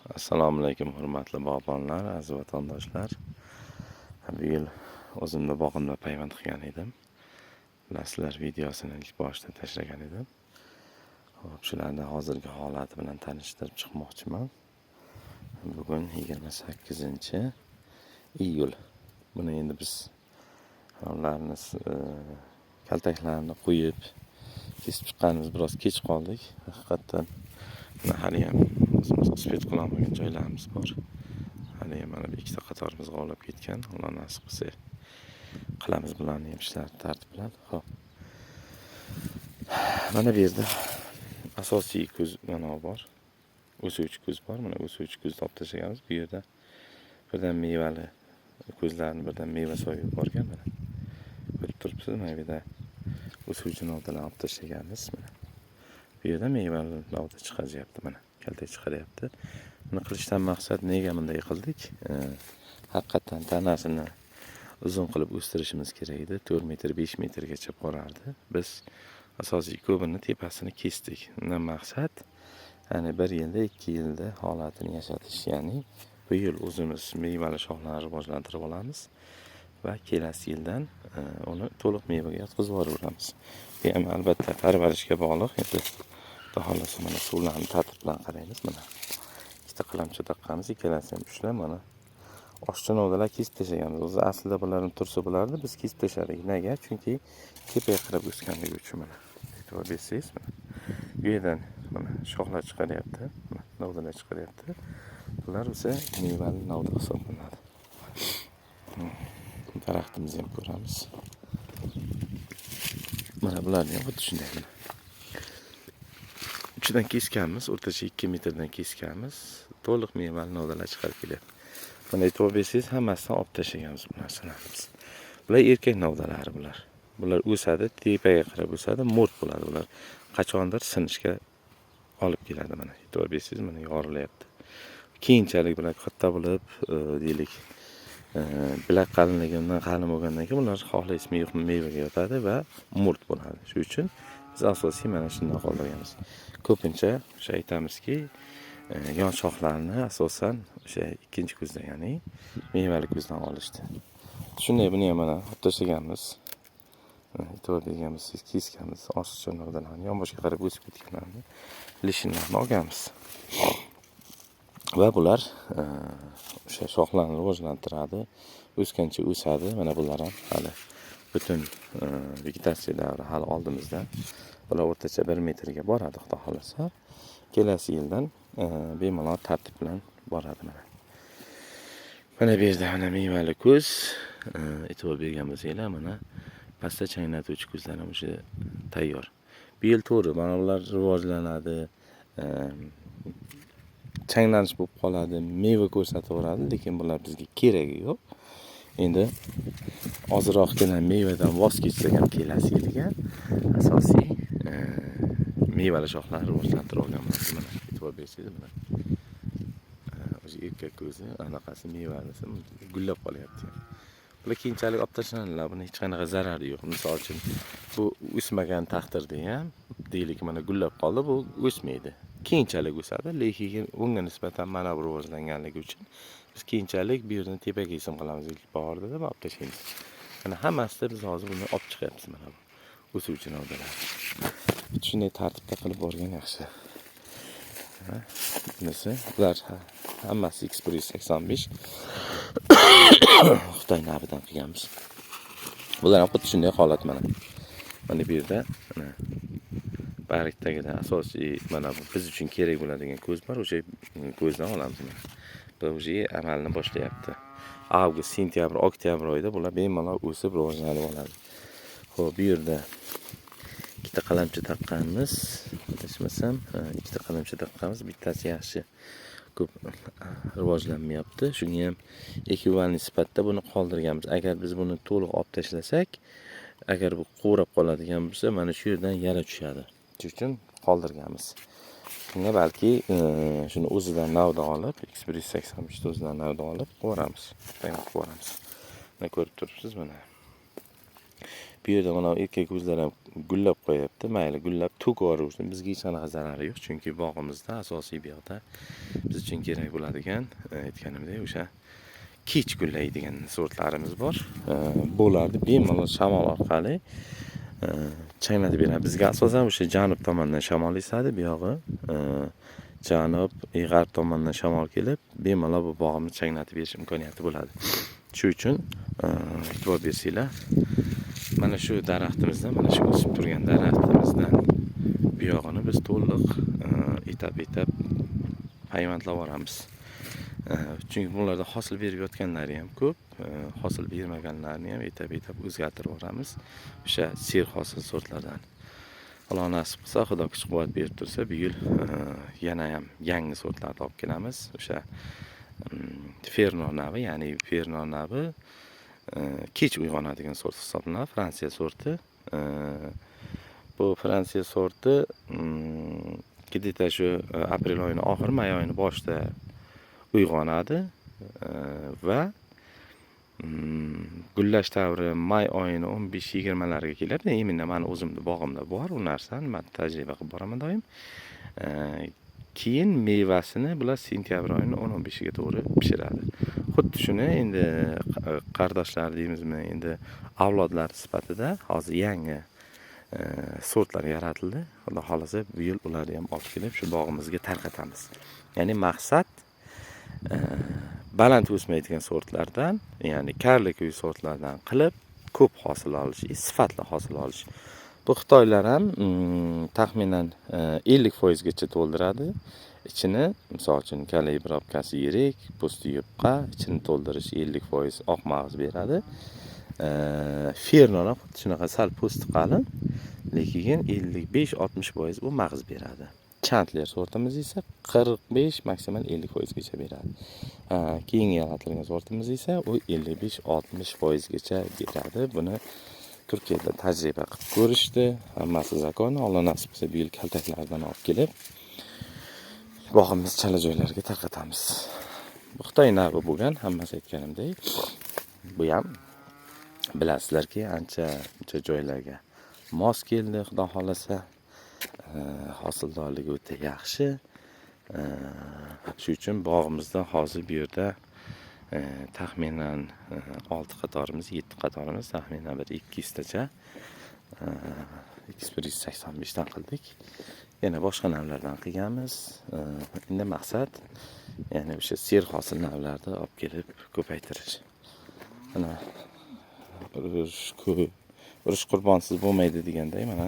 Assalomu alaykum hurmatli bog'bonlar, aziz vatandoshlar. Bu yil o'zimda bog'imda payvand qilgan edim. Bilasizlar, videosini ilk boshida tashlagan edim. Hop, shularni hozirgi holati bilan tanishtirib chiqmoqchiman. Bugun 28-iyul. Buni endi biz ularni kaltaklarini qo'yib kesib chiqqanimiz biroz kech qoldik. Haqiqatdan hali ham o'zimiz uspet qilolmagan joylarimiz bor. Hali mana bir ikkita qatorimiz g'ovlab ketgan. Ular nasib qilsa qilamiz bularni ham ishlar tartib bilan. Xo'p. Mana bu yerda asosiy ko'z mana bor. O'suvchi ko'z bor. Mana o'suvchi ko'zni olib tashlaganmiz. Bu yerda birdan mevali ko'zlarni birdan meva so'yib yuborgan mana. Ko'rib turibsiz, mana bu yerda o'suvchi novdalarni olib tashlaganmiz mana. Bu yerda mevali novda chiqaryapti mana. Kaltak chiqaryapti. Buni qilishdan maqsad nega bunday qildik? Haqiqatan tanasini uzun qilib o'stirishimiz kerak edi. 4 metr, 5 metrgacha borardi. Biz asosiy ko'pini tepasini kesdik. Bundan maqsad ya'ni 1 yilda, 2 yilda holatini yashatish, ya'ni bu yil o'zimiz mevali shoxlarni rivojlantirib olamiz va kelasi yildan uni to'liq mevaga yetkazib yuboramiz. Bu ham albatta parvarishga bog'liq. Endi xohlasa mana suvlarni tartib bilan qaraymiz mana. Ikkita qalamcha taqqanmiz, ikkalasi ham ushlab mana. Oshchi novdalar kesib tashlaganmiz. O'zi aslida bularni tursa bo'lardi, biz kesib tashladik. Nega? Chunki tepaga qarab o'sganligi uchun mana. E'tibor bersangiz mana. Bu yerdan mana shoxlar chiqaryapti, mana novdalar chiqaryapti. Bular esa mevali novda hisoblanadi. Daraxtimizni ham ko'ramiz. Mana bularni ham xuddi shunday mana. Uchidan kesganmiz, o'rtacha 2 metrdan kesganmiz. To'liq mevali novdalar chiqarib kelyapti. Mana e'tibor bersangiz, hammasidan olib tashlaganmiz bu narsalarni. Bular erkak novdalari bular. Bular o'sadi, tepaga qarab o'sadi, mo'rt bo'ladi bular. Qachondir sinishga olib keladi mana. E'tibor bersangiz, mana yorilyapti. Keyinchalik bular katta bo'lib, deylik, bilak qalinligidan qalin bo'lgandan keyin ular xohlaysiz mevaga yotadi va mo'rt bo'ladi. Shuning uchun biz asosiy mana shunday qoldirganmiz. Ko'pincha o'sha aytamizki, yon shoxlarni asosan o'sha ikkinchi ko'zdan, ya'ni mevali ko'zdan olishdi. Shunday buni ham mana olib tashlaganmiz. E'tibor berganmiz, kesganmiz, oshiqcha novdalarni yonboshga qarab o'sib ketganlarni, lishinlarni olganmiz. Va bular o'sha shoxlarni rivojlantiradi, o'sgancha o'sadi. Mana bular ham hali butun vegetatsiya davri hali oldimizda. Bular o'rtacha 1 metrga boradi, xudo xolasa. Kelasi yildan bemalol tartib bilan boradi mana. Mana bu yerda mana mevali ko'z, e'tibor bergan bo'lsanglar, mana pastda chaynatuvchi ko'zlar ham o'sha tayyor. Bu yil to'g'ri, mana bular rivojlanadi, changlanish bo'lib qoladi, meva ko'rsataveradi, lekin bular bizga keragi yo'q. Endi ozroqgina mevadan voz kechsak ham kelasi yilga asosiy mevali shoxlarni rivojlantirib olganmiz mana. E'tibor bersangiz mana. O'sha erkak ko'zi anaqasi mevalisi gullab qolyapti. Bular keyinchalik olib tashlanadilar, buni hech qanaqa zarari yo'q. Misol uchun bu o'smagan taqdirda ham deylik mana gullab qoldi, bu o'smaydi. Keyinchalik o'sadi, lekin unga nisbatan mana bu rivojlanganligi uchun biz keyinchalik bu yerdan tepaga yesim qilamiz ilk bahorda deb olib tashlaymiz. Mana hammasida biz hozir buni olib chiqyapmiz mana bu o'suvchi novdalar. Shunday tartibda qilib borgan yaxshi. Bunisi bular hammasi X185 Xitoy navidan qilganmiz. Bular ham xuddi shunday holat mana. Mana bu yerda mana bargdagida asosiy mana bu biz uchun kerak bo'ladigan ko'z bor, o'sha ko'zdan olamiz mana. Bu o'sha amalni boshlayapti. Avgust, sentyabr, oktyabr oyida bular bemalol o'sib rivojlanib oladi. Xo'p, bu yerda ikkita qalamcha taqqanmiz. Adashmasam, ikkita qalamcha taqqanmiz. Bittasi yaxshi ko'p rivojlanmayapti. Shunga ham ekvivalent sifatida buni qoldirganmiz. Agar biz buni to'liq olib tashlasak, agar bu qo'rab qoladigan bo'lsa, mana shu yerdan yara tushadi. Shuning uchun qoldirganmiz. Shunga balki shuni o'zidan navda olib, X185 o'zidan navda olib qo'ramiz. Qaymoq qo'ramiz. Mana ko'rib turibsiz mana. Bu bu yerda mana erkak o'zlar ham gullab qo'yapti. Mayli, gullab to'k yuborsin. Bizga hech qanaqa zarari yo'q, chunki bog'imizda asosiy bu yoqda biz uchun kerak bo'ladigan, aytganimdek, o'sha kech gullaydigan sortlarimiz bor. Bularni bemalol shamol orqali chaynatib beradi. Bizga asosan o'sha janub tomondan shamol esadi, bu yog'i janub, g'arb tomondan shamol kelib, bemalol bu bog'imni chaynatib berish imkoniyati bo'ladi. Shu uchun e'tibor bersanglar, mana shu daraxtimizdan, mana shu o'sib turgan daraxtimizdan bu yog'ini biz to'liq etap-etap payvandlab olamiz. Chunki bularda hosil berib yotganlari ham ko'p, hosil bermaganlarni ham etap-etap o'zgartirib olamiz. O'sha ser hosil sortlardan. Alloh nasib qilsa, Xudo kuch-quvvat berib tursa, bu yil yana ham yangi sortlarni olib kelamiz. O'sha Fernand navi, ya'ni Fernand navi kech uyg'onadigan sort hisoblanadi, Fransiya sorti. Bu Fransiya sorti где-то shu aprel oyining oxiri, may oyining boshida uyg'onadi va gullash davri may oyining 15-20larga keladi. Eminda meni o'zimning bog'imda bor u narsani, men tajriba qilib boraman doim. Keyin mevasini bular sentyabr oyining 10-15ga to'g'ri pishiradi. Xuddi shuni endi qardoshlar deymizmi, endi avlodlar sifatida hozir yangi sortlar yaratildi. Xudo xolasa bu yil ularni ham olib kelib shu bog'imizga tarqatamiz. Ya'ni maqsad baland o'smaydigan sortlardan, ya'ni karlikuy sortlardan qilib ko'p hosil olish, sifatli hosil olish. Bu Xitoylar ham taxminan 50% gacha to'ldiradi. Ichini, misol uchun, kaliy probkasi yirik, po'sti yupqa, ichini to'ldirish 50% oq mag'iz beradi. Fernand ham shunaqa sal po'sti qalin, lekin 55-60% u mag'iz beradi. Chandler sortimiz esa 45, maksimal 50% gacha beradi. Keyingi yaratilgan sortimiz esa u 55-60% gacha beradi. Buni Turkiyada tajriba qilib ko'rishdi. Hammasi zakon. Alloh nasib qilsa bu yil kaltaklardan olib kelib bog'imiz chala joylarga tarqatamiz. Bu Xitoy navi bo'lgan, hammasi aytganimdek. Bu ham bilasizlarki, ancha joylarga mos keldi, xudo xolasa. Hosildorligi o'ta yaxshi. Shu uchun bog'imizda hozir bu yerda taxminan 6 qatorimiz, 7 qatorimiz, taxminan bir 200 tacha 185 dan qildik. Yana boshqa navlardan qilganmiz. Endi maqsad ya'ni o'sha ser hosil navlarni olib kelib ko'paytirish. Mana urush qurbonsiz bo'lmaydi deganday, mana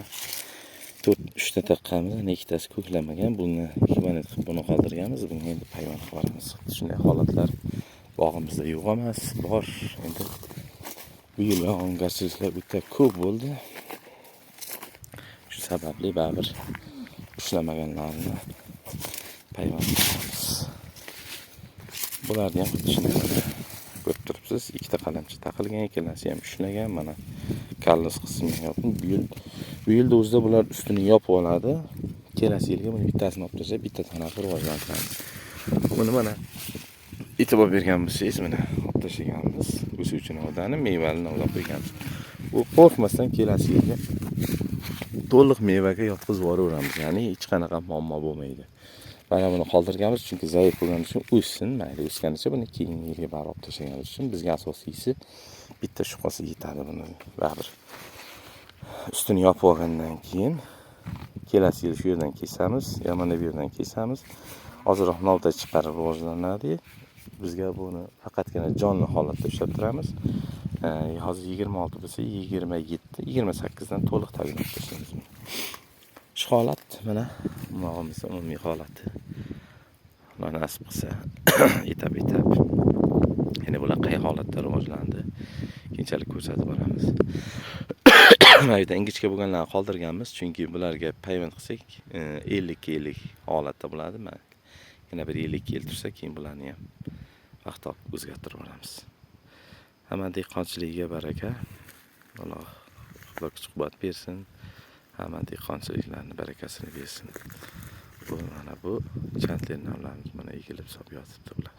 3 ta taqqamiz, ikkitasi ko'klamagan. Buni himonat qilib buni qoldirganmiz. Buni endi payvand qilib olamiz. Shunday holatlar bog'imizda yo'q emas, bor. Endi bu yil yog'ingarchiliklar o'ta ko'p bo'ldi. Shu sababli baribir ushlamaganlarni payvand qilamiz. Bularni ham shunday ko'rib turibsiz. Ikkita qalamchi taqilgan, ikkalasi ham ushlagan. Mana kallos qismi yopib, bu yilda o'zida bular ustini yopib oladi. Kelasi yilga buni bittasini olib tashlab, bitta tanaqa rivojlantiramiz. Buni mana e'tibor bergan bo'lsangiz, mana olib tashlaganmiz. O'suvchi novdani mevali novda qo'yganmiz. Bu qo'rqmasdan kelasi yilga to'liq mevaga yotqizib yuboraveramiz. Ya'ni hech qanaqa muammo bo'lmaydi. Mana buni qoldirganmiz, chunki zaif bo'lgani uchun o'ssin, mayli o'sganicha buni keyingi yilga barib olib tashlaganimiz uchun bizga asosiysi bitta shubhasi yetadi buni baribir. Ustini yopib olgandan keyin kelasi yil shu yerdan kesamiz, mana bu yerdan kesamiz. Ozroq novda chiqarib rivojlanadi. Bizga buni faqatgina jonli holatda ushlab turamiz. Hozir 26 bo'lsa, 27, 28 dan to'liq tayyorlab tashlaymiz. Shu holat mana bog'imizning umumiy holati. Alloh nasib qilsa etap-etap yana bular qay holatda rivojlandi, keyinchalik ko'rsatib boramiz. Mana bu ingichka bo'lganlarni qoldirganmiz, chunki bularga payvand qilsak 50-50 holatda bo'ladi. Yana bir 50 yil tursa, keyin bularni ham vaqt olib o'zgartirib olamiz. Hamma dehqonchiligiga baraka. Alloh Xudo kuch-quvvat bersin. Hamma dehqonchiliklarning barakasini bersin. Bu mana bu Chandler navlarimiz mana egilib solib yotibdi ular.